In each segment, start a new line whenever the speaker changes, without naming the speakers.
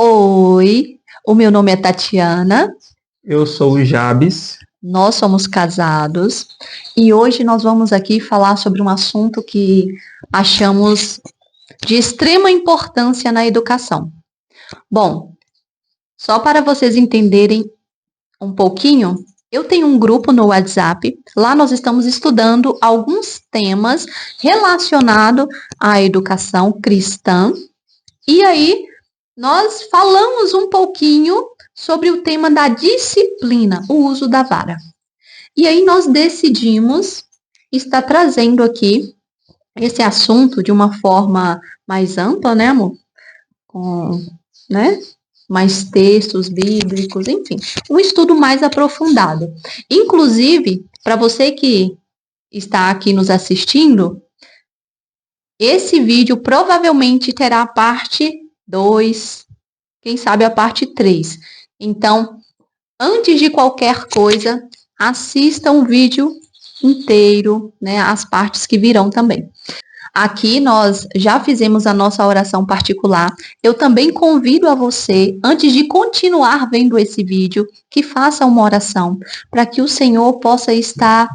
Oi, o meu nome é Tatiana,
Eu sou o Jabes.
nós somos casados e hoje nós vamos aqui falar sobre um assunto que achamos de extrema importância na educação. Bom, só para vocês entenderem um pouquinho, eu tenho um grupo no WhatsApp, lá nós estamos estudando alguns temas relacionados à educação cristã. E aí, nós falamos um pouquinho sobre o tema da disciplina, o uso da vara. E aí nós decidimos estar trazendo aqui esse assunto de uma forma mais ampla, né, amor? Com, né? Mais textos bíblicos, enfim, um estudo mais aprofundado. Inclusive, para você que está aqui nos assistindo, esse vídeo provavelmente terá a parte 2, quem sabe a parte 3. Então, antes de qualquer coisa, assista um vídeo inteiro, né, as partes que virão também. Aqui nós já fizemos a nossa oração particular. Eu também convido a você, antes de continuar vendo esse vídeo, que faça uma oração para que o Senhor possa estar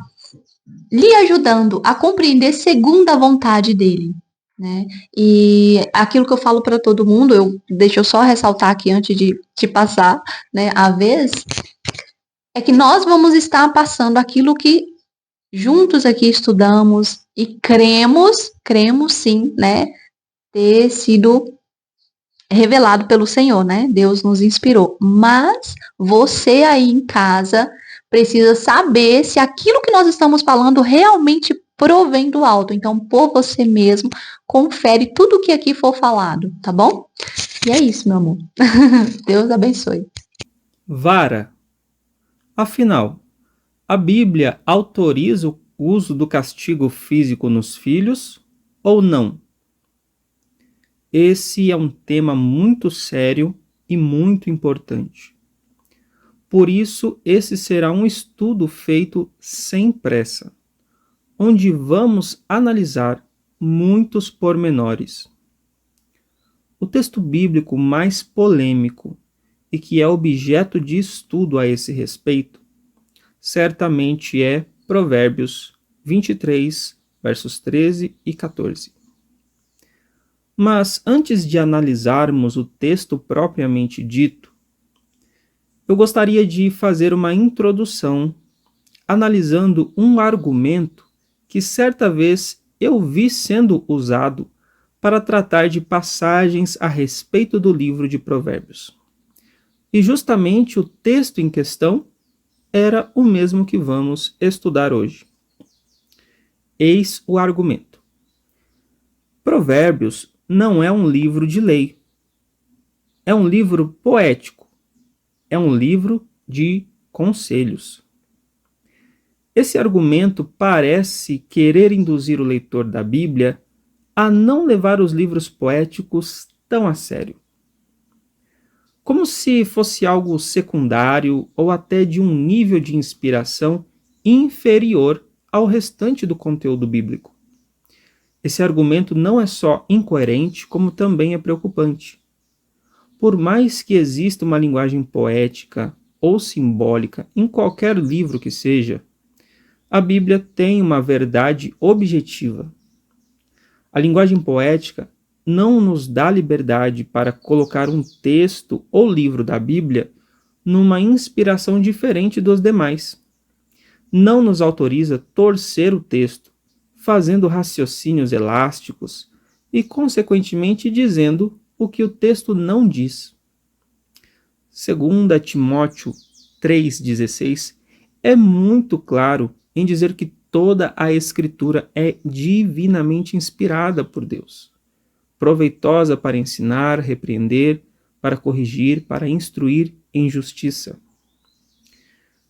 lhe ajudando a compreender segundo a vontade dele. Né? E aquilo que eu falo para todo mundo, deixa eu só ressaltar aqui antes de te passar, né, a vez, é que nós vamos estar passando aquilo que juntos aqui estudamos e cremos sim, né, ter sido revelado pelo Senhor, né? Deus nos inspirou. Mas você aí em casa precisa saber se aquilo que nós estamos falando realmente provém do alto. Então, por você mesmo, confere tudo o que aqui for falado, tá bom? E é isso, meu amor. Deus abençoe.
Vara. Afinal, a Bíblia autoriza o uso do castigo físico nos filhos ou não? Esse é um tema muito sério e muito importante. Por isso, esse será um estudo feito sem pressa, onde vamos analisar muitos pormenores. O texto bíblico mais polêmico e que é objeto de estudo a esse respeito certamente é Provérbios 23, versos 13 e 14. Mas antes de analisarmos o texto propriamente dito, eu gostaria de fazer uma introdução analisando um argumento que certa vez eu vi sendo usado para tratar de passagens a respeito do livro de Provérbios. E justamente o texto em questão era o mesmo que vamos estudar hoje. Eis o argumento. Provérbios não é um livro de lei. É um livro poético. É um livro de conselhos. Esse argumento parece querer induzir o leitor da Bíblia a não levar os livros poéticos tão a sério. Como se fosse algo secundário ou até de um nível de inspiração inferior ao restante do conteúdo bíblico. Esse argumento não é só incoerente, como também é preocupante. Por mais que exista uma linguagem poética ou simbólica em qualquer livro que seja, a Bíblia tem uma verdade objetiva. A linguagem poética não nos dá liberdade para colocar um texto ou livro da Bíblia numa inspiração diferente dos demais. Não nos autoriza torcer o texto, fazendo raciocínios elásticos e, consequentemente, dizendo o que o texto não diz. 2 Timóteo 3,16 é muito claro em dizer que toda a Escritura é divinamente inspirada por Deus, proveitosa para ensinar, repreender, para corrigir, para instruir em justiça.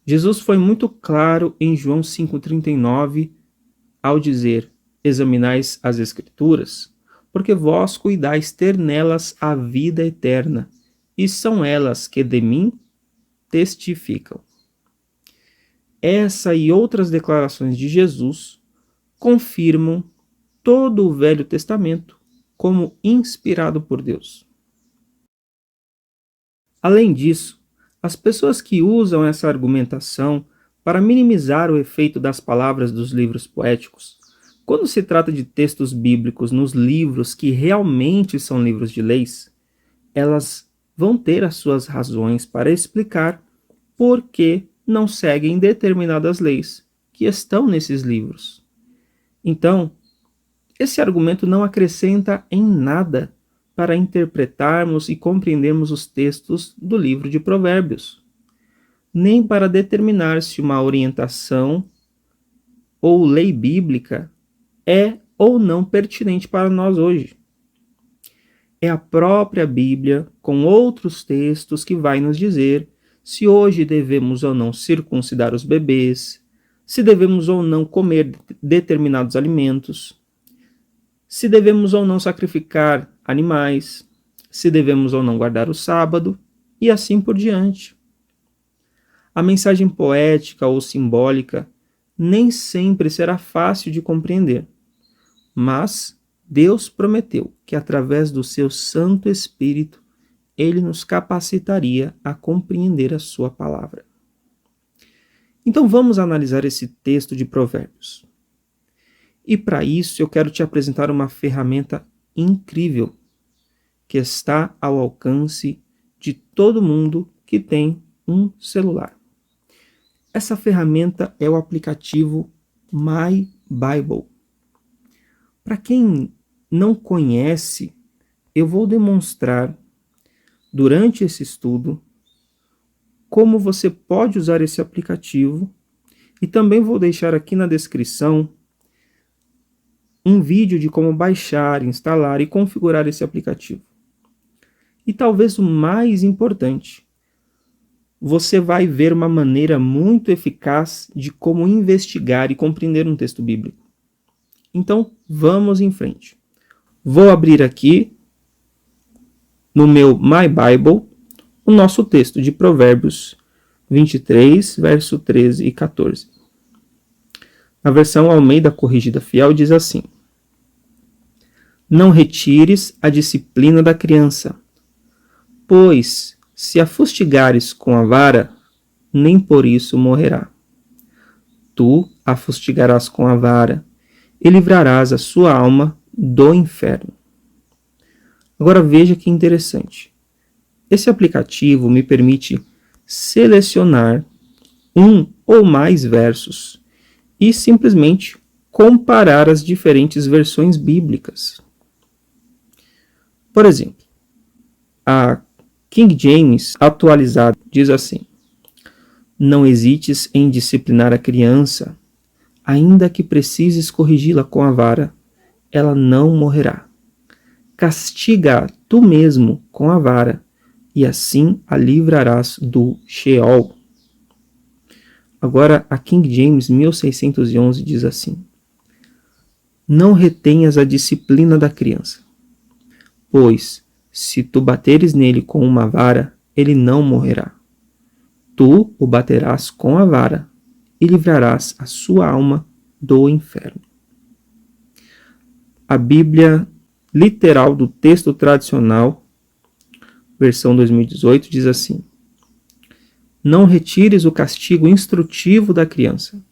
Jesus foi muito claro em João 5,39 ao dizer: examinais as Escrituras, porque vós cuidais ter nelas a vida eterna, e são elas que de mim testificam. Essa e outras declarações de Jesus confirmam todo o Velho Testamento como inspirado por Deus. Além disso, as pessoas que usam essa argumentação para minimizar o efeito das palavras dos livros poéticos, quando se trata de textos bíblicos nos livros que realmente são livros de leis, elas vão ter as suas razões para explicar por que não seguem determinadas leis que estão nesses livros. Então, esse argumento não acrescenta em nada para interpretarmos e compreendermos os textos do livro de Provérbios, nem para determinar se uma orientação ou lei bíblica é ou não pertinente para nós hoje. É a própria Bíblia, com outros textos, que vai nos dizer se hoje devemos ou não circuncidar os bebês, se devemos ou não comer determinados alimentos, se devemos ou não sacrificar animais, se devemos ou não guardar o sábado, e assim por diante. A mensagem poética ou simbólica nem sempre será fácil de compreender, mas Deus prometeu que através do seu Santo Espírito ele nos capacitaria a compreender a sua palavra. Então vamos analisar esse texto de Provérbios. E para isso eu quero te apresentar uma ferramenta incrível que está ao alcance de todo mundo que tem um celular. Essa ferramenta é o aplicativo My Bible. Para quem não conhece, eu vou demonstrar durante esse estudo como você pode usar esse aplicativo e também vou deixar aqui na descrição um vídeo de como baixar, instalar e configurar esse aplicativo. E talvez o mais importante, você vai ver uma maneira muito eficaz de como investigar e compreender um texto bíblico. Então, vamos em frente. Vou abrir aqui, no meu My Bible, o nosso texto de Provérbios 23, verso 13 e 14. Na versão Almeida Corrigida Fiel diz assim: Não retires a disciplina da criança, pois, se a fustigares com a vara, nem por isso morrerá. Tu a fustigarás com a vara, e livrarás a sua alma do inferno. Agora veja que interessante. Esse aplicativo me permite selecionar um ou mais versos e simplesmente comparar as diferentes versões bíblicas. Por exemplo, a King James atualizada diz assim: Não hesites em disciplinar a criança, ainda que precises corrigi-la com a vara, ela não morrerá. Castiga tu mesmo com a vara, e assim a livrarás do Sheol. Agora, a King James 1611 diz assim: Não retenhas a disciplina da criança, pois, se tu bateres nele com uma vara, ele não morrerá. Tu o baterás com a vara, e livrarás a sua alma do inferno. A Bíblia literal do texto tradicional, versão 2018, diz assim: Não retires o castigo instrutivo da criança,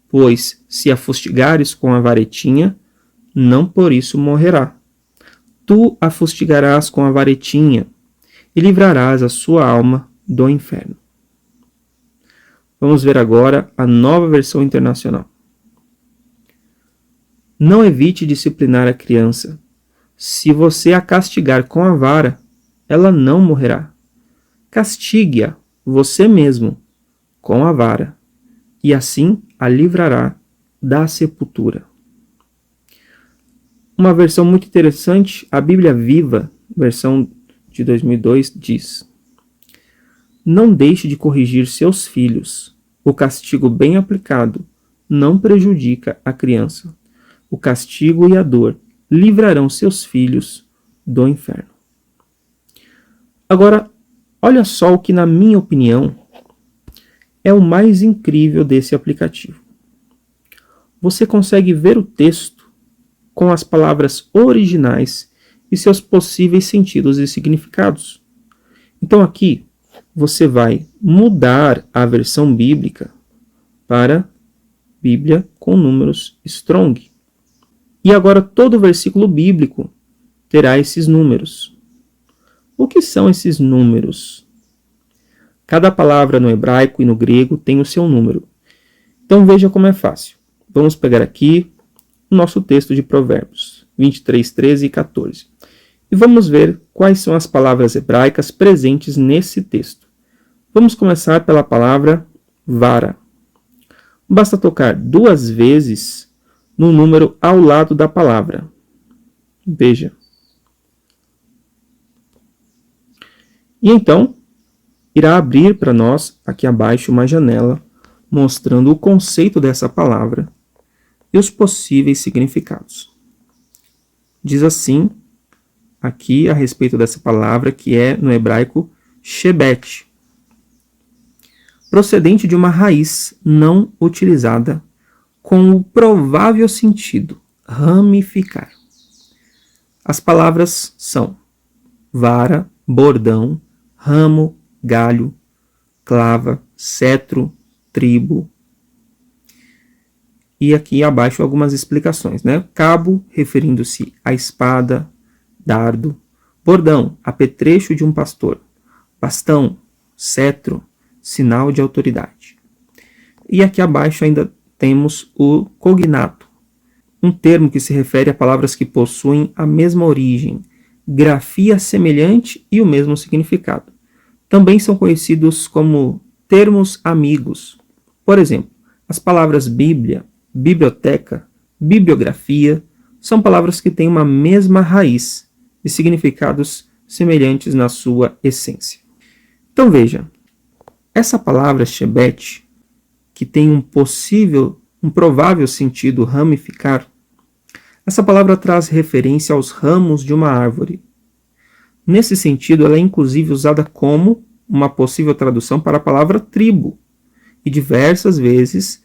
pois, se a fustigares com a varetinha, não por isso morrerá. Tu a fustigarás com a varetinha, e livrarás a sua alma do inferno. Vamos ver agora a Nova Versão Internacional. Não evite disciplinar a criança. Se você a castigar com a vara, ela não morrerá. Castigue-a você mesmo com a vara, e assim a livrará da sepultura. Uma versão muito interessante, a Bíblia Viva, versão de 2002, diz: Não deixe de corrigir seus filhos. O castigo bem aplicado não prejudica a criança. O castigo e a dor livrarão seus filhos do inferno. Agora, olha só o que, na minha opinião, é o mais incrível desse aplicativo. Você consegue ver o texto com as palavras originais e seus possíveis sentidos e significados. Então aqui, você vai mudar a versão bíblica para Bíblia com números Strong. E agora todo versículo bíblico terá esses números. O que são esses números? Cada palavra no hebraico e no grego tem o seu número. Então veja como é fácil. Vamos pegar aqui o nosso texto de Provérbios 23, 13 e 14. E vamos ver quais são as palavras hebraicas presentes nesse texto. Vamos começar pela palavra vara. Basta tocar 2 vezes no número ao lado da palavra. Veja. E então, irá abrir para nós aqui abaixo uma janela mostrando o conceito dessa palavra e os possíveis significados. Diz assim, aqui a respeito dessa palavra, que é no hebraico shebet, procedente de uma raiz não utilizada com o provável sentido ramificar. As palavras são vara, bordão, ramo, galho, clava, cetro, tribo. E aqui abaixo algumas explicações, né? Cabo, referindo-se à espada, dardo. Bordão, apetrecho de um pastor. Bastão, cetro, sinal de autoridade. E aqui abaixo ainda temos o cognato, um termo que se refere a palavras que possuem a mesma origem, grafia semelhante e o mesmo significado. Também são conhecidos como termos amigos. Por exemplo, as palavras Bíblia, biblioteca, bibliografia são palavras que têm uma mesma raiz e significados semelhantes na sua essência. Então veja, essa palavra shebet, que tem um provável sentido ramificar, essa palavra traz referência aos ramos de uma árvore. Nesse sentido, ela é inclusive usada como uma possível tradução para a palavra tribo. E diversas vezes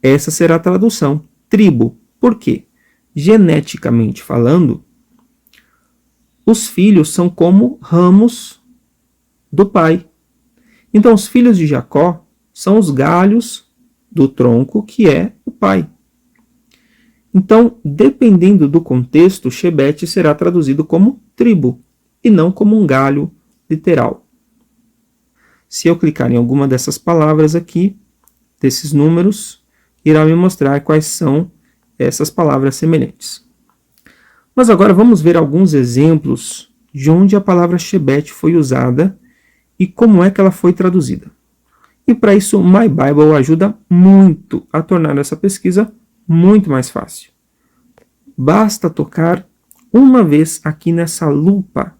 essa será a tradução, tribo. Por quê? Geneticamente falando, os filhos são como ramos do pai. Então, os filhos de Jacó são os galhos do tronco que é o pai. Então, dependendo do contexto, shebet será traduzido como tribo e não como um galho literal. Se eu clicar em alguma dessas palavras aqui, desses números, irá me mostrar quais são essas palavras semelhantes. Mas agora vamos ver alguns exemplos de onde a palavra shebet foi usada e como é que ela foi traduzida. E para isso, o My Bible ajuda muito a tornar essa pesquisa muito mais fácil. Basta tocar uma vez aqui nessa lupa,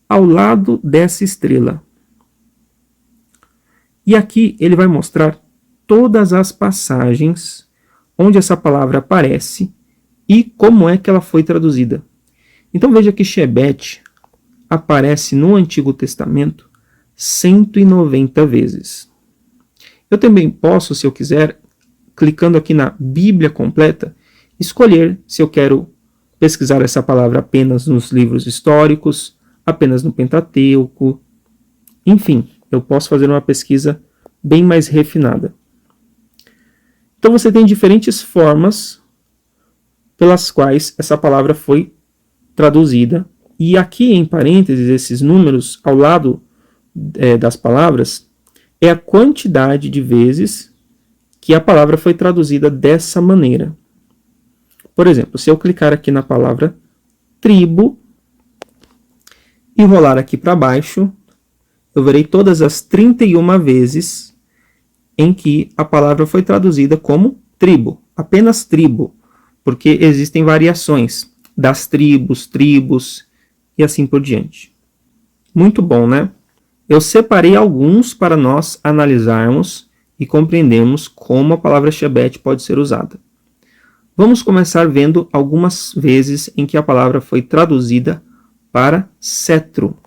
ao lado dessa estrela. E aqui ele vai mostrar todas as passagens onde essa palavra aparece e como é que ela foi traduzida. Então veja que shebet aparece no Antigo Testamento 190 vezes. Eu também posso, se eu quiser, clicando aqui na Bíblia completa, escolher se eu quero pesquisar essa palavra apenas nos livros históricos, apenas no Pentateuco. Enfim, eu posso fazer uma pesquisa bem mais refinada. Então você tem diferentes formas pelas quais essa palavra foi traduzida. E aqui em parênteses, esses números ao lado das palavras é a quantidade de vezes que a palavra foi traduzida dessa maneira. Por exemplo, se eu clicar aqui na palavra tribo e rolar aqui para baixo, eu verei todas as 31 vezes em que a palavra foi traduzida como tribo, apenas tribo, porque existem variações das tribos e assim por diante. Muito bom, né? Eu separei alguns para nós analisarmos e compreendermos como a palavra shebet pode ser usada. Vamos começar vendo algumas vezes em que a palavra foi traduzida para cetro.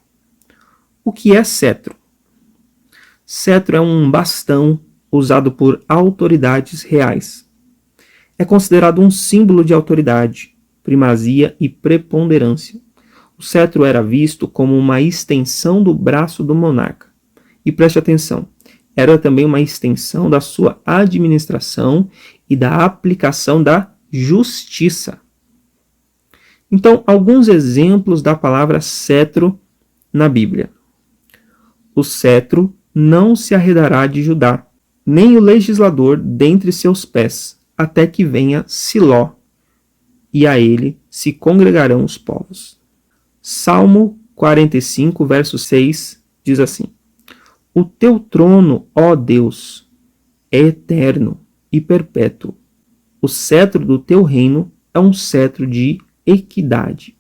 O que é cetro? Cetro é um bastão usado por autoridades reais. É considerado um símbolo de autoridade, primazia e preponderância. O cetro era visto como uma extensão do braço do monarca. E preste atenção, era também uma extensão da sua administração e da aplicação da justiça. Então, alguns exemplos da palavra cetro na Bíblia. O cetro não se arredará de Judá, nem o legislador dentre seus pés, até que venha Siló, e a ele se congregarão os povos. Salmo 45, verso 6, diz assim: O teu trono, ó Deus, é eterno e perpétuo. O cetro do teu reino é um cetro de equidade.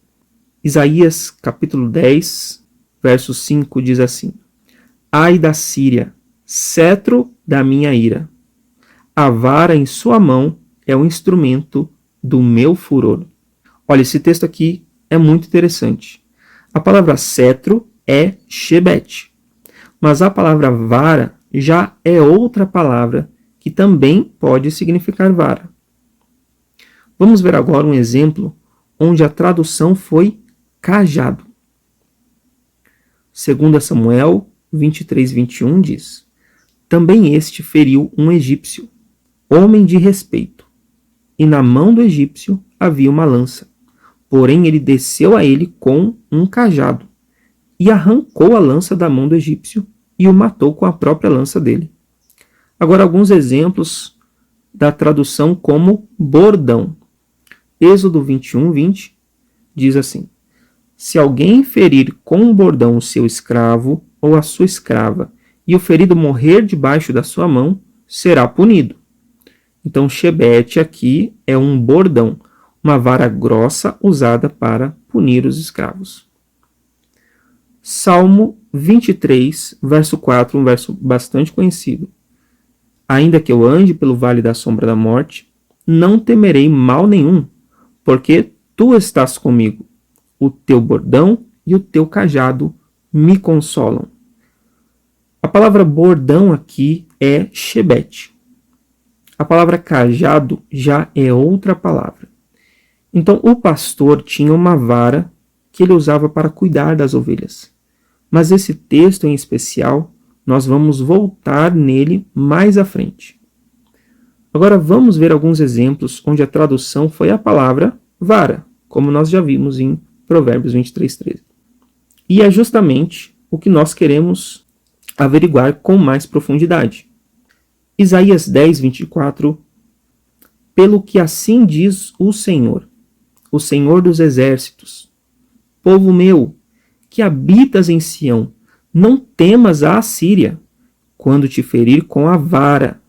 Isaías capítulo 10, verso 5 diz assim: Ai da Síria, cetro da minha ira. A vara em sua mão é o instrumento do meu furor. Olha, esse texto aqui é muito interessante. A palavra cetro é shebet, mas a palavra vara já é outra palavra que também pode significar vara. Vamos ver agora um exemplo onde a tradução foi cajado. 2 Samuel 23, 21 diz: Também este feriu um egípcio, homem de respeito, e na mão do egípcio havia uma lança. Porém ele desceu a ele com um cajado, e arrancou a lança da mão do egípcio, e o matou com a própria lança dele. Agora alguns exemplos da tradução como bordão. Êxodo 21, 20 diz assim: Se alguém ferir com um bordão o seu escravo ou a sua escrava, e o ferido morrer debaixo da sua mão, será punido. Então, shebet aqui é um bordão, uma vara grossa usada para punir os escravos. Salmo 23, verso 4, um verso bastante conhecido. Ainda que eu ande pelo vale da sombra da morte, não temerei mal nenhum, porque tu estás comigo. O teu bordão e o teu cajado me consolam. A palavra bordão aqui é shebet. A palavra cajado já é outra palavra. Então, o pastor tinha uma vara que ele usava para cuidar das ovelhas. Mas esse texto em especial, nós vamos voltar nele mais à frente. Agora vamos ver alguns exemplos onde a tradução foi a palavra vara, como nós já vimos em Provérbios 23, 13. E é justamente o que nós queremos averiguar com mais profundidade. Isaías 10, 24. Pelo que assim diz o Senhor dos exércitos: Povo meu, que habitas em Sião, não temas a Assíria, quando te ferir com a vara,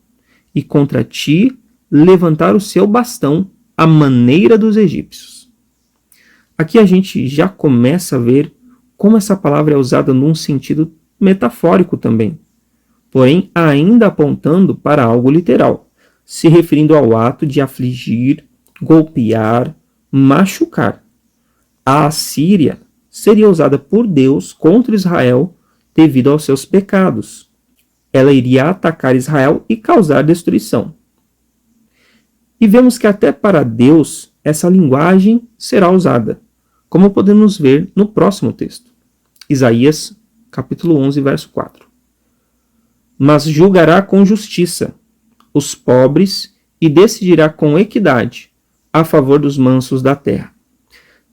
e contra ti levantar o seu bastão, à maneira dos egípcios. Aqui a gente já começa a ver como essa palavra é usada num sentido metafórico também, porém ainda apontando para algo literal, se referindo ao ato de afligir, golpear, machucar. A Assíria seria usada por Deus contra Israel devido aos seus pecados. Ela iria atacar Israel e causar destruição. E vemos que até para Deus essa linguagem será usada, como podemos ver no próximo texto. Isaías, capítulo 11, verso 4. Mas julgará com justiça os pobres e decidirá com equidade a favor dos mansos da terra.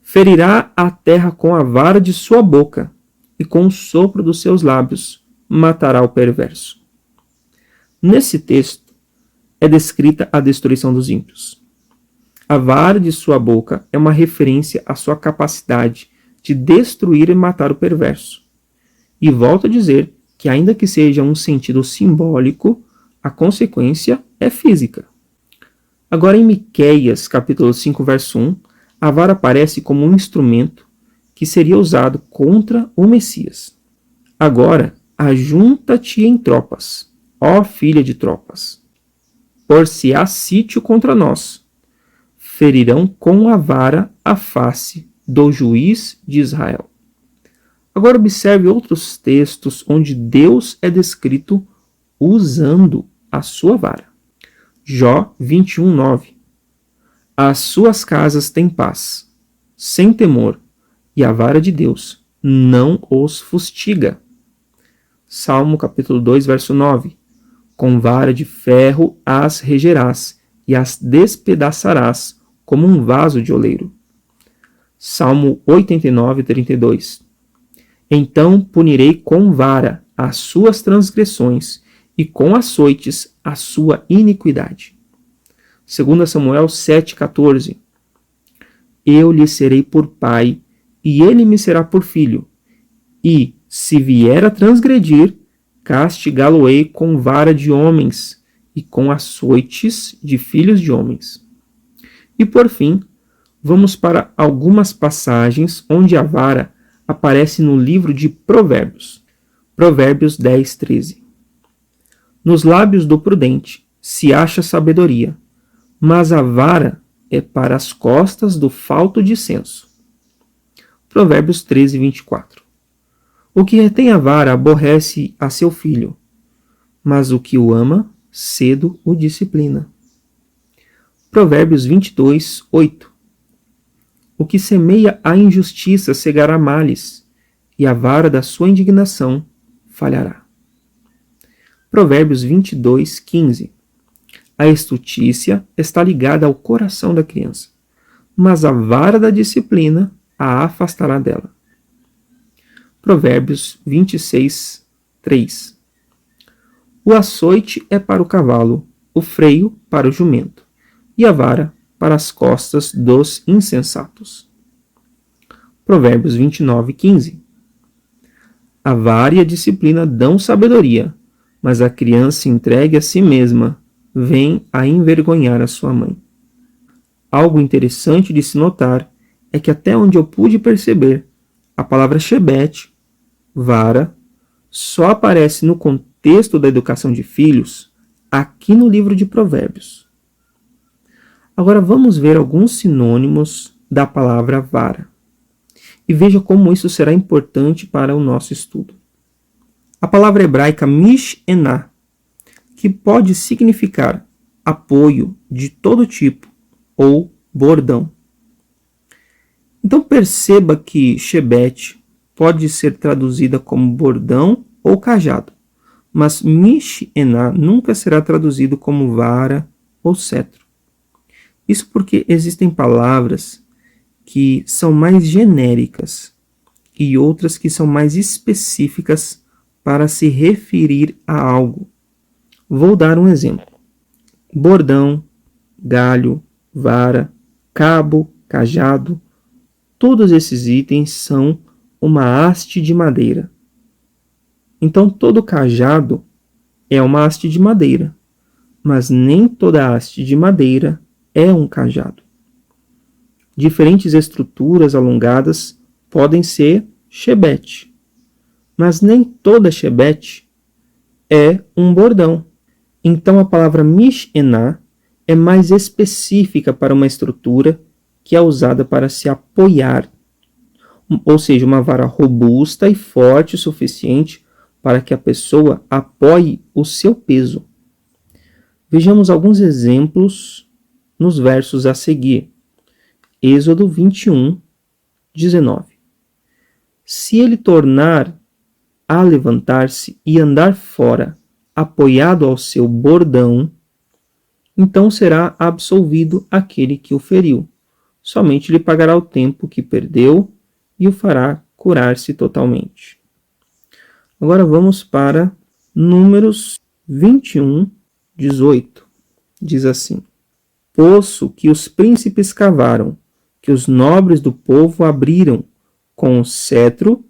Ferirá a terra com a vara de sua boca e com o sopro dos seus lábios matará o perverso. Nesse texto é descrita a destruição dos ímpios. A vara de sua boca é uma referência à sua capacidade de destruir e matar o perverso. E volto a dizer que, ainda que seja um sentido simbólico, a consequência é física. Agora, em Miqueias, capítulo 5, verso 1, a vara aparece como um instrumento que seria usado contra o Messias. Agora, ajunta-te em tropas, ó filha de tropas, por-se-á sítio contra nós. Ferirão com a vara a face do juiz de Israel. Agora observe outros textos onde Deus é descrito usando a sua vara. Jó 21, 9. As suas casas têm paz, sem temor, e a vara de Deus não os fustiga. Salmo capítulo 2, verso 9. Com vara de ferro as regerás e as despedaçarás como um vaso de oleiro. Salmo 89, 32. Então punirei com vara as suas transgressões e com açoites a sua iniquidade. 2 Samuel 7, 14. Eu lhe serei por pai, e ele me será por filho. E, se vier a transgredir, castigá-lo-ei com vara de homens e com açoites de filhos de homens. E por fim, vamos para algumas passagens onde a vara aparece no livro de Provérbios. Provérbios 10, 13. Nos lábios do prudente se acha sabedoria, mas a vara é para as costas do falto de senso. Provérbios 13, 24. O que retém a vara aborrece a seu filho, mas o que o ama, cedo o disciplina. Provérbios 22, 8. O que semeia a injustiça cegará males, e a vara da sua indignação falhará. Provérbios 22, 15. A estutícia está ligada ao coração da criança, mas a vara da disciplina a afastará dela. Provérbios 26, 3. O açoite é para o cavalo, o freio para o jumento, e a vara para as costas dos insensatos. Provérbios 29, 15. A vara e a disciplina dão sabedoria, mas a criança entregue a si mesma vem a envergonhar a sua mãe. Algo interessante de se notar é que até onde eu pude perceber, a palavra shebet, vara, só aparece no contexto da educação de filhos aqui no livro de Provérbios. Agora vamos ver alguns sinônimos da palavra vara. E veja como isso será importante para o nosso estudo. A palavra hebraica mish-ená, que pode significar apoio de todo tipo ou bordão. Então perceba que shebet pode ser traduzida como bordão ou cajado, mas mish-ená nunca será traduzido como vara ou cetro. Isso porque existem palavras que são mais genéricas e outras que são mais específicas para se referir a algo. Vou dar um exemplo. Bordão, galho, vara, cabo, cajado, todos esses itens são uma haste de madeira. Então todo cajado é uma haste de madeira, mas nem toda haste de madeira é um cajado. Diferentes estruturas alongadas podem ser shebet, mas nem toda shebet é um bordão. Então a palavra mish-ená é mais específica para uma estrutura que é usada para se apoiar, ou seja, uma vara robusta e forte o suficiente para que a pessoa apoie o seu peso. Vejamos alguns exemplos nos versos a seguir. Êxodo 21, 19. Se ele tornar a levantar-se e andar fora, apoiado ao seu bordão, então será absolvido aquele que o feriu. Somente lhe pagará o tempo que perdeu e o fará curar-se totalmente. Agora vamos para Números 21, 18. Diz assim: Poço que os príncipes cavaram, que os nobres do povo abriram com o cetro,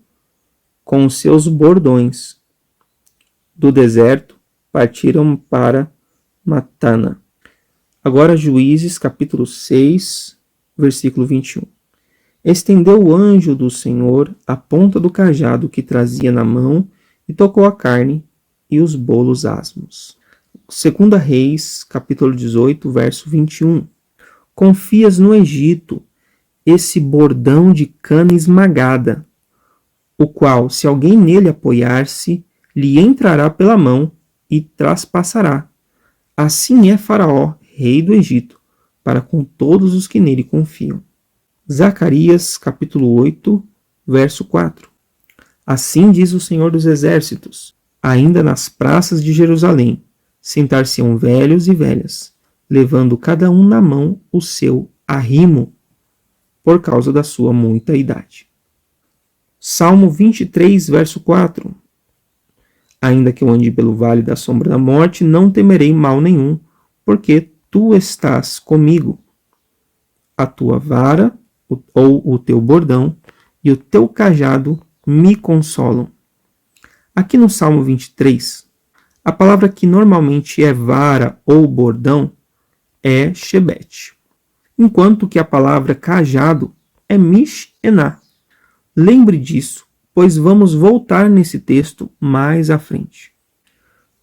com os seus bordões. Do deserto partiram para Matana. Agora Juízes, capítulo 6, versículo 21. Estendeu o anjo do Senhor a ponta do cajado que trazia na mão e tocou a carne e os bolos asmos. 2 Reis, capítulo 18, verso 21. Confias no Egito esse bordão de cana esmagada, o qual, se alguém nele apoiar-se, lhe entrará pela mão e traspassará. Assim é Faraó, rei do Egito, para com todos os que nele confiam. Zacarias, capítulo 8, verso 4. Assim diz o Senhor dos Exércitos: Ainda nas praças de Jerusalém, sentar-se-ão velhos e velhas, levando cada um na mão o seu arrimo, por causa da sua muita idade. Salmo 23, verso 4. Ainda que eu ande pelo vale da sombra da morte, não temerei mal nenhum, porque tu estás comigo. A tua vara, ou o teu bordão, e o teu cajado me consolam. Aqui no Salmo 23, a palavra que normalmente é vara ou bordão é shebet, enquanto que a palavra cajado é mish-ená. Lembre disso, pois vamos voltar nesse texto mais à frente.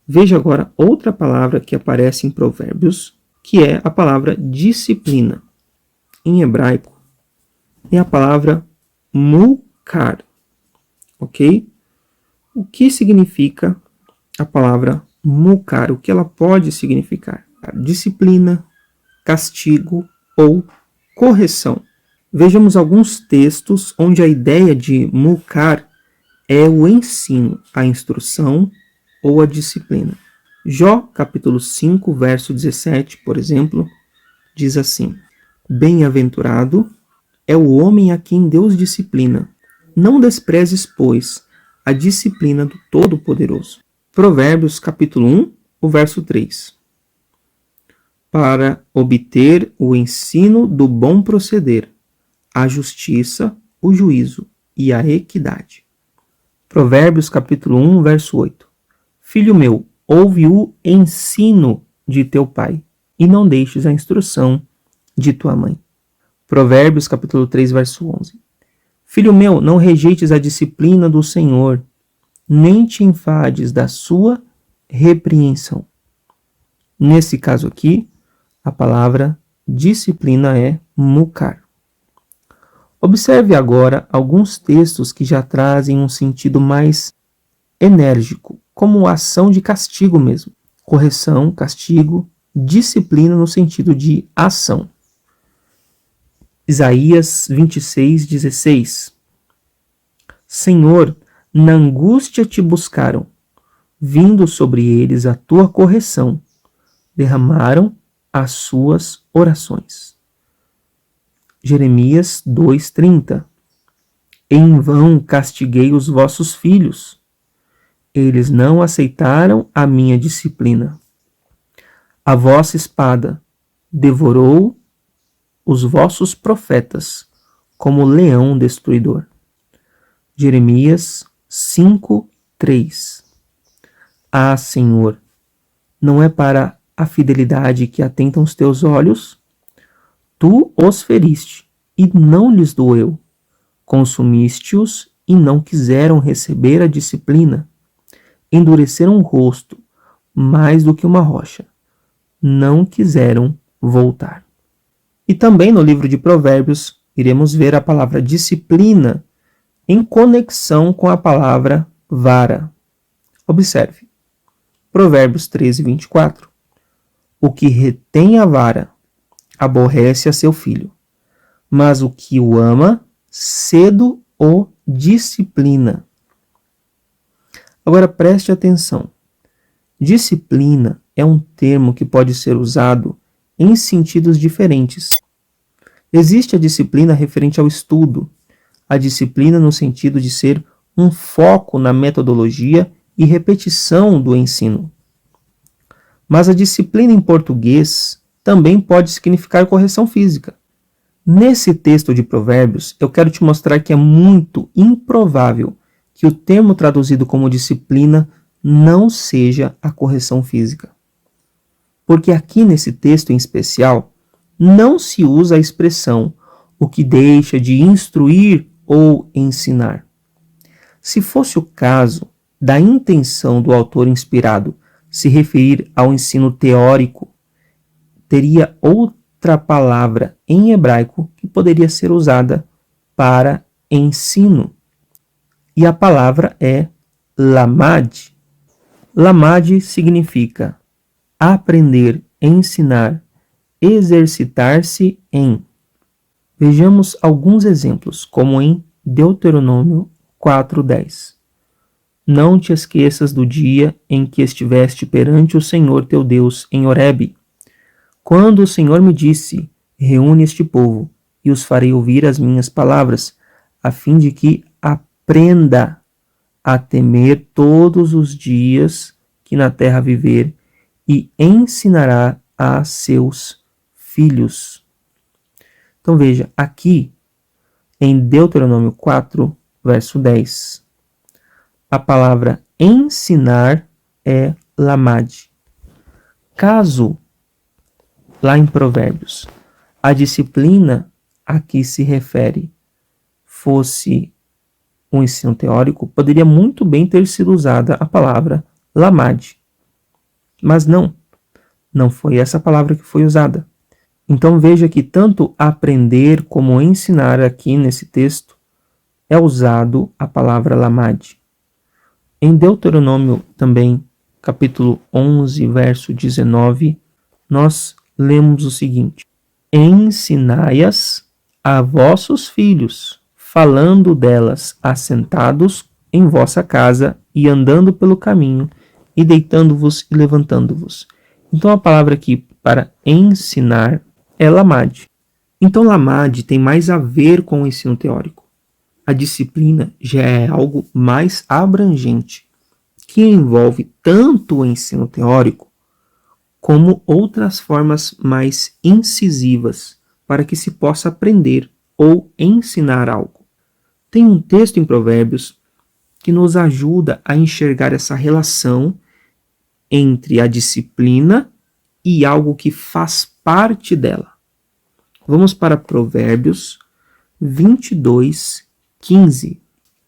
Veja agora outra palavra que aparece em Provérbios, que é a palavra disciplina. Em hebraico, é a palavra mukar, ok? O que significa a palavra mukar? O que ela pode significar? Disciplina, castigo ou correção. Vejamos alguns textos onde a ideia de mukar é o ensino, a instrução ou a disciplina. Jó, capítulo 5, verso 17, por exemplo, diz assim: Bem-aventurado é o homem a quem Deus disciplina. Não desprezes, pois, a disciplina do Todo-Poderoso. Provérbios, capítulo 1, o verso 3. Para obter o ensino do bom proceder, a justiça, o juízo e a equidade. Provérbios, capítulo 1, verso 8. Filho meu, ouve o ensino de teu pai, e não deixes a instrução de tua mãe. Provérbios, capítulo 3, verso 11. Filho meu, não rejeites a disciplina do Senhor, nem te enfades da sua repreensão. Nesse caso aqui, a palavra disciplina é mukar. Observe agora alguns textos que já trazem um sentido mais enérgico, como ação de castigo mesmo. Correção, castigo, disciplina no sentido de ação. Isaías 26, 16. Senhor, na angústia te buscaram, vindo sobre eles a tua correção, derramaram as suas orações. Jeremias 2:30. Em vão castiguei os vossos filhos. Eles não aceitaram a minha disciplina. A vossa espada devorou os vossos profetas como leão destruidor. Jeremias 5:3. Ah, Senhor, não é para a fidelidade que atentam os teus olhos? Tu os feriste, e não lhes doeu. Consumiste-os, e não quiseram receber a disciplina. Endureceram o rosto, mais do que uma rocha. Não quiseram voltar. E também no livro de Provérbios, iremos ver a palavra disciplina em conexão com a palavra vara. Observe. Provérbios 13, 24. O que retém a vara aborrece a seu filho, mas o que o ama, cedo o disciplina. Agora preste atenção. Disciplina é um termo que pode ser usado em sentidos diferentes. Existe a disciplina referente ao estudo, a disciplina no sentido de ser um foco na metodologia e repetição do ensino. Mas a disciplina em português também pode significar correção física. Nesse texto de Provérbios, eu quero te mostrar que é muito improvável que o termo traduzido como disciplina não seja a correção física. Porque aqui nesse texto em especial, não se usa a expressão o que deixa de instruir ou ensinar. Se fosse o caso da intenção do autor inspirado se referir ao ensino teórico, teria outra palavra em hebraico que poderia ser usada para ensino. E a palavra é lamad. Lamad significa aprender, ensinar, exercitar-se em. Vejamos alguns exemplos, como em Deuteronômio 4:10. Não te esqueças do dia em que estiveste perante o Senhor teu Deus em Horebe, quando o Senhor me disse: reúne este povo, e os farei ouvir as minhas palavras, a fim de que aprenda a temer todos os dias que na terra viver, e ensinará a seus filhos. Então veja, aqui em Deuteronômio 4, verso 10, a palavra ensinar é lamad. Caso, lá em Provérbios, a disciplina a que se refere fosse um ensino teórico, poderia muito bem ter sido usada a palavra lamad. Mas não foi essa palavra que foi usada. Então veja que tanto aprender como ensinar aqui nesse texto é usado a palavra lamad. Em Deuteronômio também, capítulo 11, verso 19, nós lemos o seguinte: ensinai-as a vossos filhos, falando delas assentados em vossa casa e andando pelo caminho, e deitando-vos e levantando-vos. Então a palavra aqui para ensinar é lamad. Então lamad tem mais a ver com o ensino teórico. A disciplina já é algo mais abrangente, que envolve tanto o ensino teórico como outras formas mais incisivas para que se possa aprender ou ensinar algo. Tem um texto em Provérbios que nos ajuda a enxergar essa relação entre a disciplina e algo que faz parte dela. Vamos para Provérbios 22, 15,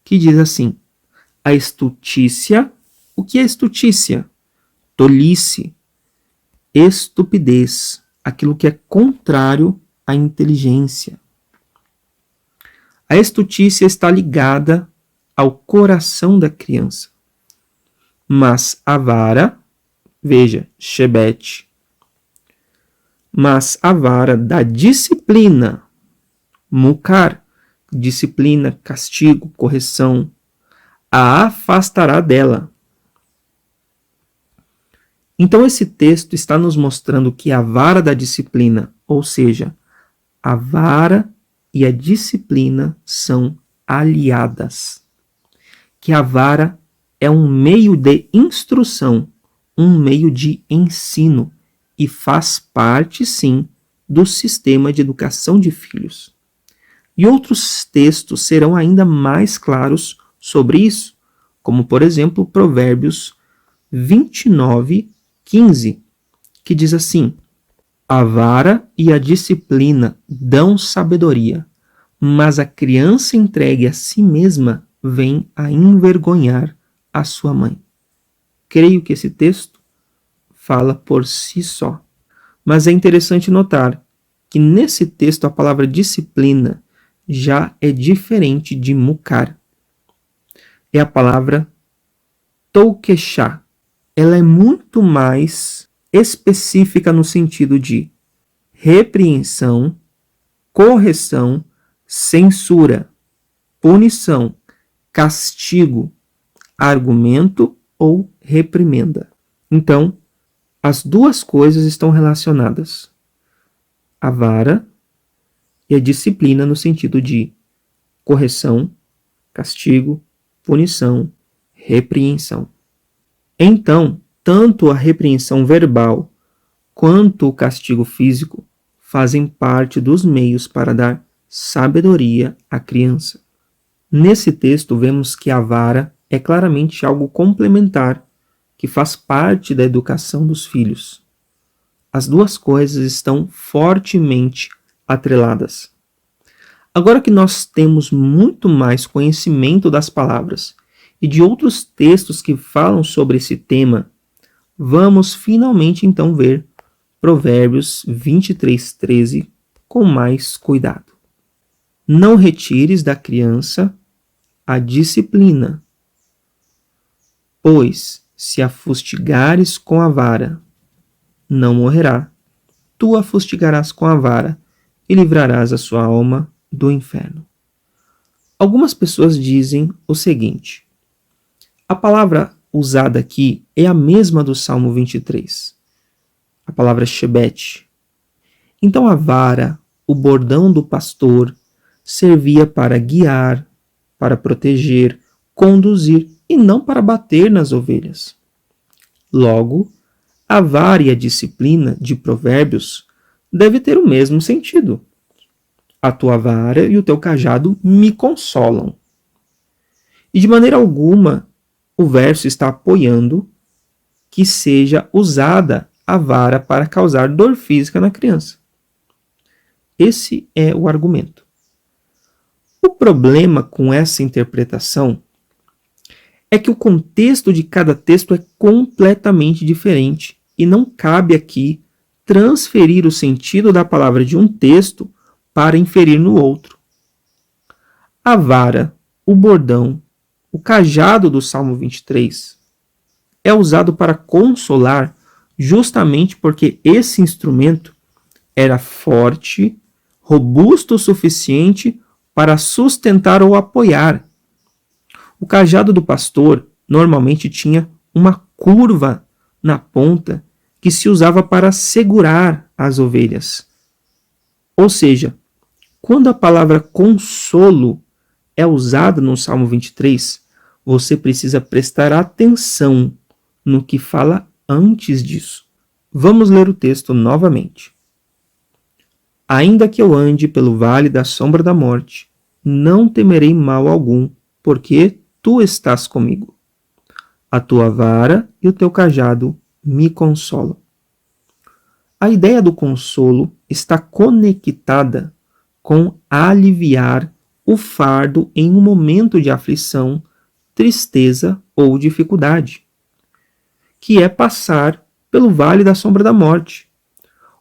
que diz assim: a estutícia, o que é estutícia? Tolice, estupidez, aquilo que é contrário à inteligência. A estutícia está ligada ao coração da criança. Mas a vara, veja, shebet, mas a vara da disciplina, mukar, disciplina, castigo, correção, a afastará dela. Então esse texto está nos mostrando que a vara da disciplina, ou seja, a vara e a disciplina são aliadas. Que a vara é um meio de instrução, um meio de ensino, e faz parte, sim, do sistema de educação de filhos. E outros textos serão ainda mais claros sobre isso, como, por exemplo, Provérbios 29, 15, que diz assim: a vara e a disciplina dão sabedoria, mas a criança entregue a si mesma vem a envergonhar a sua mãe. Creio que esse texto fala por si só. Mas é interessante notar que nesse texto a palavra disciplina já é diferente de mukar. É a palavra toukeshá. Ela é muito mais específica no sentido de repreensão, correção, censura, punição, castigo, argumento ou reprimenda. Então, as duas coisas estão relacionadas. A vara e a disciplina no sentido de correção, castigo, punição, repreensão. Então, tanto a repreensão verbal quanto o castigo físico fazem parte dos meios para dar sabedoria à criança. Nesse texto, vemos que a vara é claramente algo complementar que faz parte da educação dos filhos. As duas coisas estão fortemente atreladas. Agora que nós temos muito mais conhecimento das palavras e de outros textos que falam sobre esse tema, vamos finalmente então ver Provérbios 23, 13 com mais cuidado. Não retires da criança a disciplina, pois se a fustigares com a vara, não morrerá. Tu a fustigarás com a vara e livrarás a sua alma do inferno. Algumas pessoas dizem o seguinte: A palavra usada aqui é a mesma do Salmo 23. A palavra shebet. Então a vara, o bordão do pastor, servia para guiar, para proteger, conduzir e não para bater nas ovelhas. Logo, a vara e a disciplina de Provérbios deve ter o mesmo sentido. A tua vara e o teu cajado me consolam. E de maneira alguma o verso está apoiando que seja usada a vara para causar dor física na criança. Esse é o argumento. O problema com essa interpretação é que o contexto de cada texto é completamente diferente e não cabe aqui transferir o sentido da palavra de um texto para inferir no outro. A vara, o bordão, o cajado do Salmo 23 é usado para consolar justamente porque esse instrumento era forte, robusto o suficiente para sustentar ou apoiar. O cajado do pastor normalmente tinha uma curva na ponta que se usava para segurar as ovelhas. Ou seja, quando a palavra consolo é usada no Salmo 23, você precisa prestar atenção no que fala antes disso. Vamos ler o texto novamente. Ainda que eu ande pelo vale da sombra da morte, não temerei mal algum, porque tu estás comigo. A tua vara e o teu cajado me consolam. A ideia do consolo está conectada com aliviar o fardo em um momento de aflição, tristeza ou dificuldade, que é passar pelo vale da sombra da morte,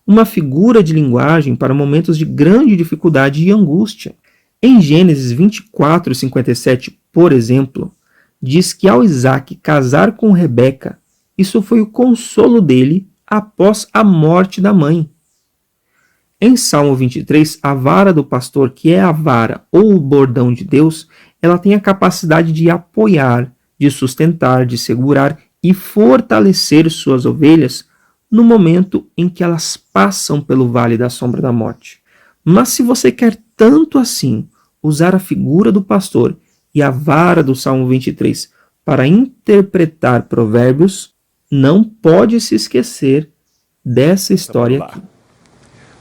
uma figura de linguagem para momentos de grande dificuldade e angústia. Em Gênesis 24:57, por exemplo, diz que ao Isaac casar com Rebeca, isso foi o consolo dele após a morte da mãe. Em Salmo 23, a vara do pastor, que é a vara ou o bordão de Deus, ela tem a capacidade de apoiar, de sustentar, de segurar e fortalecer suas ovelhas no momento em que elas passam pelo vale da sombra da morte. Mas se você quer tanto assim usar a figura do pastor e a vara do Salmo 23 para interpretar Provérbios, não pode se esquecer dessa história aqui.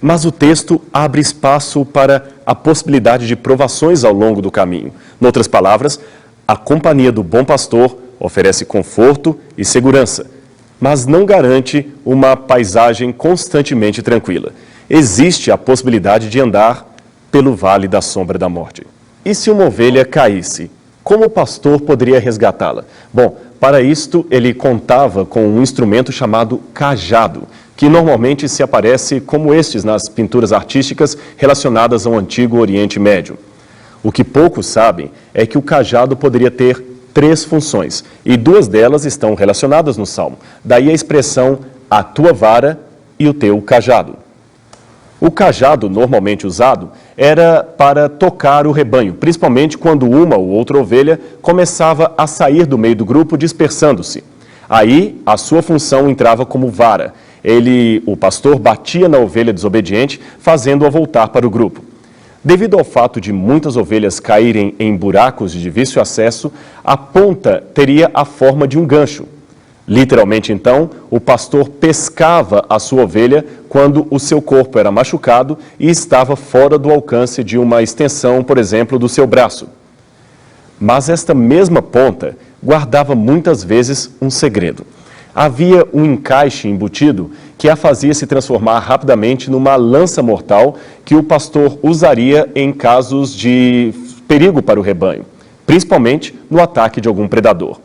Mas o texto abre espaço para a possibilidade de provações ao longo do caminho. Em outras palavras, a companhia do bom pastor oferece conforto e segurança, mas não garante uma paisagem constantemente tranquila. Existe a possibilidade de andar pelo vale da sombra da morte. E se uma ovelha caísse, como o pastor poderia resgatá-la? Bom, para isto ele contava com um instrumento chamado cajado, que normalmente se aparece como estes nas pinturas artísticas relacionadas ao antigo Oriente Médio. O que poucos sabem é que o cajado poderia ter 3 funções, e 2 delas estão relacionadas no Salmo. Daí a expressão, a tua vara e o teu cajado. O cajado normalmente usado era para tocar o rebanho, principalmente quando uma ou outra ovelha começava a sair do meio do grupo dispersando-se. Aí a sua função entrava como vara. O pastor batia na ovelha desobediente, fazendo-a voltar para o grupo. Devido ao fato de muitas ovelhas caírem em buracos de difícil acesso, a ponta teria a forma de um gancho. Literalmente, então, o pastor pescava a sua ovelha quando o seu corpo era machucado e estava fora do alcance de uma extensão, por exemplo, do seu braço. Mas esta mesma ponta guardava muitas vezes um segredo. Havia um encaixe embutido que a fazia se transformar rapidamente numa lança mortal que o pastor usaria em casos de perigo para o rebanho, principalmente no ataque de algum predador.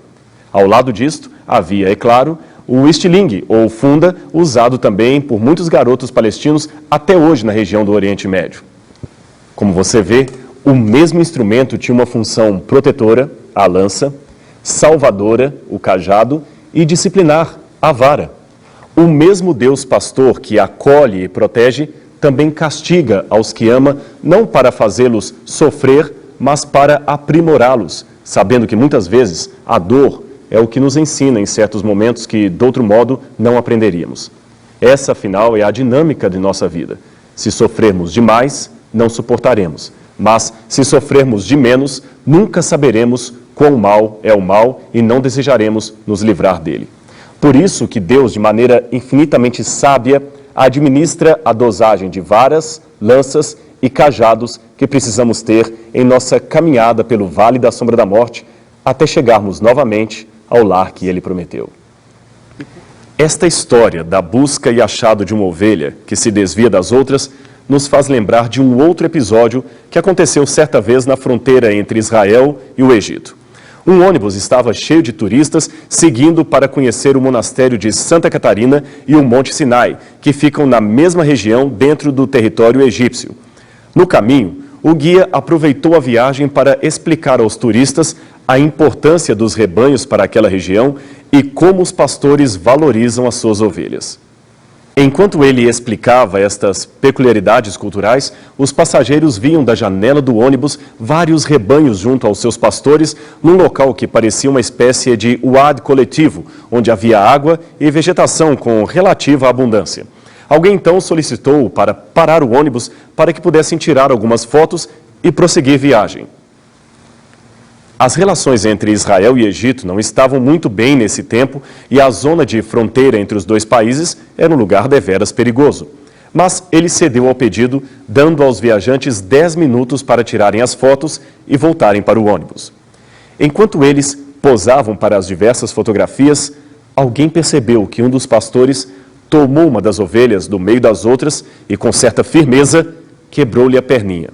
Ao lado disto, havia, é claro, o estilingue, ou funda, usado também por muitos garotos palestinos até hoje na região do Oriente Médio. Como você vê, o mesmo instrumento tinha uma função protetora, a lança, salvadora, o cajado, e disciplinar, a vara. O mesmo Deus pastor que acolhe e protege, também castiga aos que ama, não para fazê-los sofrer, mas para aprimorá-los, sabendo que muitas vezes a dor é o que nos ensina em certos momentos que, de outro modo, não aprenderíamos. Essa, afinal, é a dinâmica de nossa vida. Se sofrermos demais, não suportaremos. Mas, se sofrermos de menos, nunca saberemos quão mal é o mal e não desejaremos nos livrar dele. Por isso que Deus, de maneira infinitamente sábia, administra a dosagem de varas, lanças e cajados que precisamos ter em nossa caminhada pelo vale da sombra da morte, até chegarmos novamente ao lar que ele prometeu. Esta história da busca e achado de uma ovelha que se desvia das outras nos faz lembrar de um outro episódio que aconteceu certa vez na fronteira entre Israel e o Egito. Um ônibus estava cheio de turistas seguindo para conhecer o monastério de Santa Catarina e o Monte Sinai, que ficam na mesma região dentro do território egípcio. No caminho, o guia aproveitou a viagem para explicar aos turistas a importância dos rebanhos para aquela região e como os pastores valorizam as suas ovelhas. Enquanto ele explicava estas peculiaridades culturais, os passageiros viam da janela do ônibus vários rebanhos junto aos seus pastores, num local que parecia uma espécie de uad coletivo, onde havia água e vegetação com relativa abundância. Alguém então solicitou para parar o ônibus para que pudessem tirar algumas fotos e prosseguir viagem. As relações entre Israel e Egito não estavam muito bem nesse tempo e a zona de fronteira entre os dois países era um lugar deveras perigoso. Mas ele cedeu ao pedido, dando aos viajantes 10 minutos para tirarem as fotos e voltarem para o ônibus. Enquanto eles posavam para as diversas fotografias, alguém percebeu que um dos pastores tomou uma das ovelhas do meio das outras e, com certa firmeza, quebrou-lhe a perninha.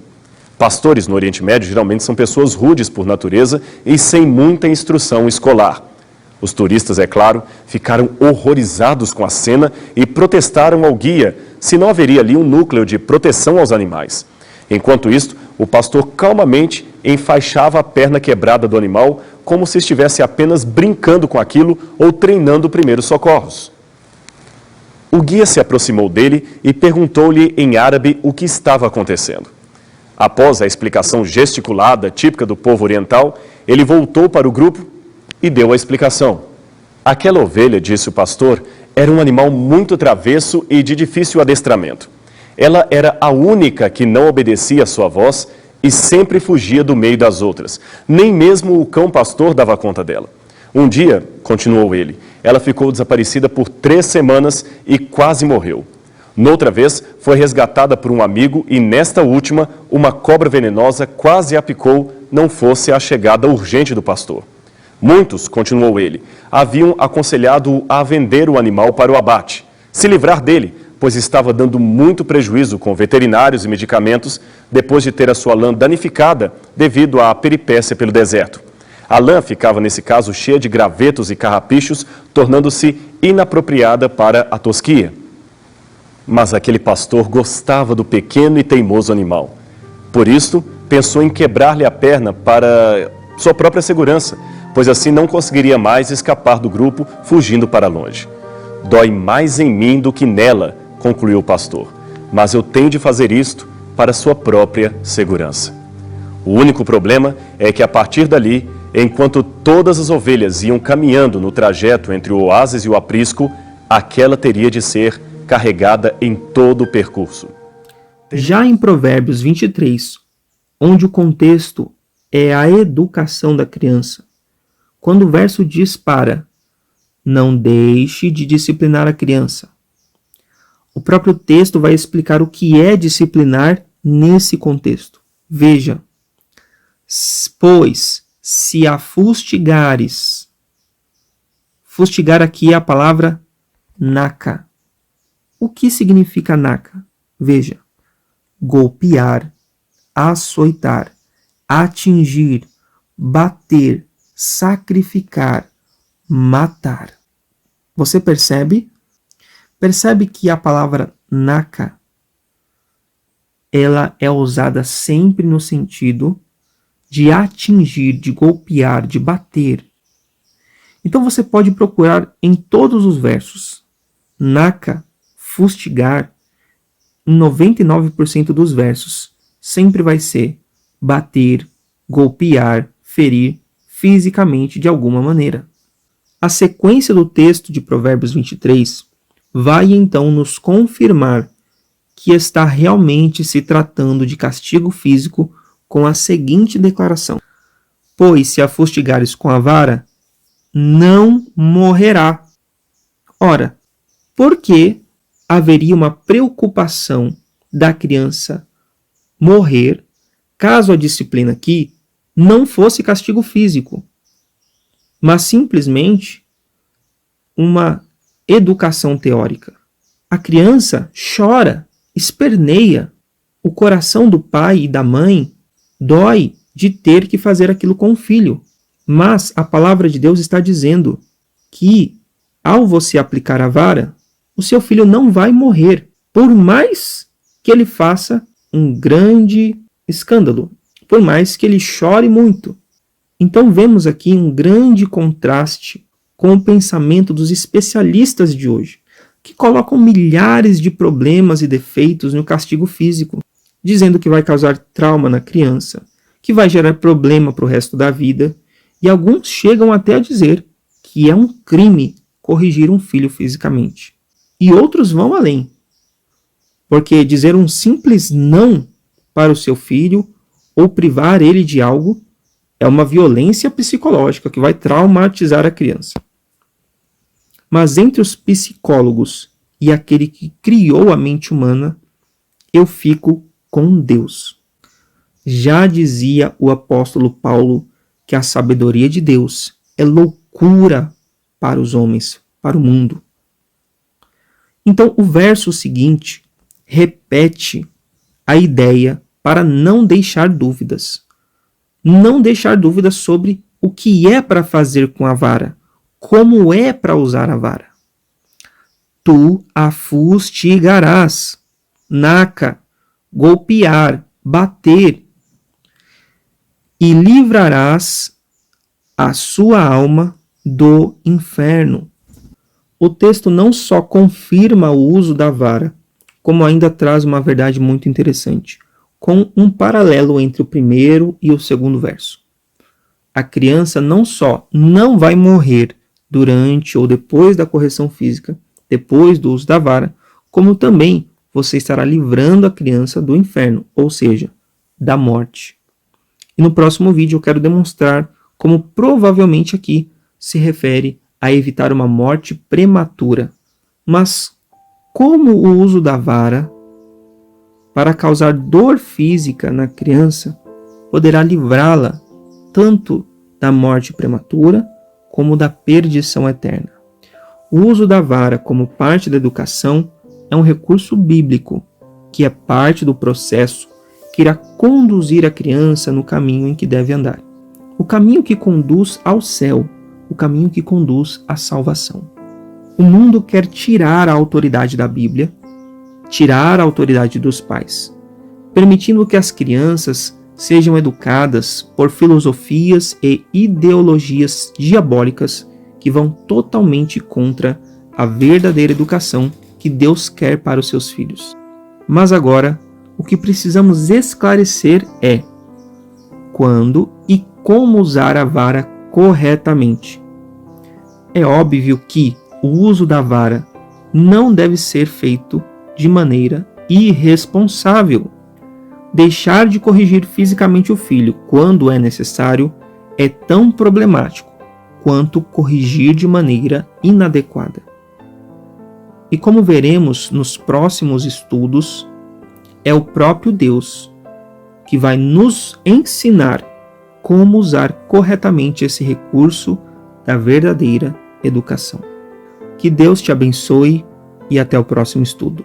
Pastores no Oriente Médio geralmente são pessoas rudes por natureza e sem muita instrução escolar. Os turistas, é claro, ficaram horrorizados com a cena e protestaram ao guia se não haveria ali um núcleo de proteção aos animais. Enquanto isto, o pastor calmamente enfaixava a perna quebrada do animal como se estivesse apenas brincando com aquilo ou treinando primeiros socorros. O guia se aproximou dele e perguntou-lhe em árabe o que estava acontecendo. Após a explicação gesticulada, típica do povo oriental, ele voltou para o grupo e deu a explicação. Aquela ovelha, disse o pastor, era um animal muito travesso e de difícil adestramento. Ela era a única que não obedecia à sua voz e sempre fugia do meio das outras. Nem mesmo o cão-pastor dava conta dela. Um dia, continuou ele, ela ficou desaparecida por 3 semanas e quase morreu. Noutra vez, foi resgatada por um amigo e, nesta última, uma cobra venenosa quase a picou, não fosse a chegada urgente do pastor. Muitos, continuou ele, haviam aconselhado-o a vender o animal para o abate, se livrar dele, pois estava dando muito prejuízo com veterinários e medicamentos depois de ter a sua lã danificada devido à peripécia pelo deserto. A lã ficava, nesse caso, cheia de gravetos e carrapichos, tornando-se inapropriada para a tosquia. Mas aquele pastor gostava do pequeno e teimoso animal. Por isso, pensou em quebrar-lhe a perna para sua própria segurança, pois assim não conseguiria mais escapar do grupo, fugindo para longe. Dói mais em mim do que nela, concluiu o pastor, mas eu tenho de fazer isto para sua própria segurança. O único problema é que a partir dali, enquanto todas as ovelhas iam caminhando no trajeto entre o oásis e o aprisco, aquela teria de ser carregada em todo o percurso.
Já em Provérbios 23, onde o contexto é a educação da criança, quando o verso diz para não deixe de disciplinar a criança, o próprio texto vai explicar o que é disciplinar nesse contexto. Veja, pois se a fustigares, fustigar aqui é a palavra naca. O que significa naca? Veja, golpear, açoitar, atingir, bater, sacrificar, matar. Você percebe? Percebe que a palavra naca, ela é usada sempre no sentido de atingir, de golpear, de bater. Então você pode procurar em todos os versos. Naca, fustigar, em 99% dos versos, sempre vai ser bater, golpear, ferir fisicamente de alguma maneira. A sequência do texto de Provérbios 23 vai então nos confirmar que está realmente se tratando de castigo físico com a seguinte declaração: pois se a fustigares com a vara, não morrerá. Ora, por que haveria uma preocupação da criança morrer caso a disciplina aqui não fosse castigo físico, mas simplesmente uma educação teórica? A criança chora, esperneia, o coração do pai e da mãe dói de ter que fazer aquilo com o filho. Mas a palavra de Deus está dizendo que, ao você aplicar a vara, o seu filho não vai morrer, por mais que ele faça um grande escândalo, por mais que ele chore muito. Então vemos aqui um grande contraste com o pensamento dos especialistas de hoje, que colocam milhares de problemas e defeitos no castigo físico, dizendo que vai causar trauma na criança, que vai gerar problema para o resto da vida, e alguns chegam até a dizer que é um crime corrigir um filho fisicamente. E outros vão além, porque dizer um simples não para o seu filho ou privar ele de algo é uma violência psicológica que vai traumatizar a criança. Mas entre os psicólogos e aquele que criou a mente humana, eu fico com Deus. Já dizia o apóstolo Paulo que a sabedoria de Deus é loucura para os homens, para o mundo. Então, o verso seguinte repete a ideia para não deixar dúvidas. Não deixar dúvidas sobre o que é para fazer com a vara, como é para usar a vara. Tu a fustigarás, naca, golpear, bater, e livrarás a sua alma do inferno. O texto não só confirma o uso da vara, como ainda traz uma verdade muito interessante, com um paralelo entre o primeiro e o segundo verso. A criança não só não vai morrer durante ou depois da correção física, depois do uso da vara, como também você estará livrando a criança do inferno, ou seja, da morte. E no próximo vídeo eu quero demonstrar como provavelmente aqui se refere a evitar uma morte prematura. Mas como o uso da vara para causar dor física na criança poderá livrá-la tanto da morte prematura como da perdição eterna. O uso da vara como parte da educação é um recurso bíblico que é parte do processo que irá conduzir a criança no caminho em que deve andar. O caminho que conduz ao céu, o caminho que conduz à salvação. O mundo quer tirar a autoridade da Bíblia, tirar a autoridade dos pais, permitindo que as crianças sejam educadas por filosofias e ideologias diabólicas que vão totalmente contra a verdadeira educação que Deus quer para os seus filhos. Mas agora, o que precisamos esclarecer é quando e como usar a vara corretamente. É óbvio que o uso da vara não deve ser feito de maneira irresponsável. Deixar de corrigir fisicamente o filho quando é necessário é tão problemático quanto corrigir de maneira inadequada. E como veremos nos próximos estudos, é o próprio Deus que vai nos ensinar como usar corretamente esse recurso da verdadeira educação. Que Deus te abençoe e até o próximo estudo.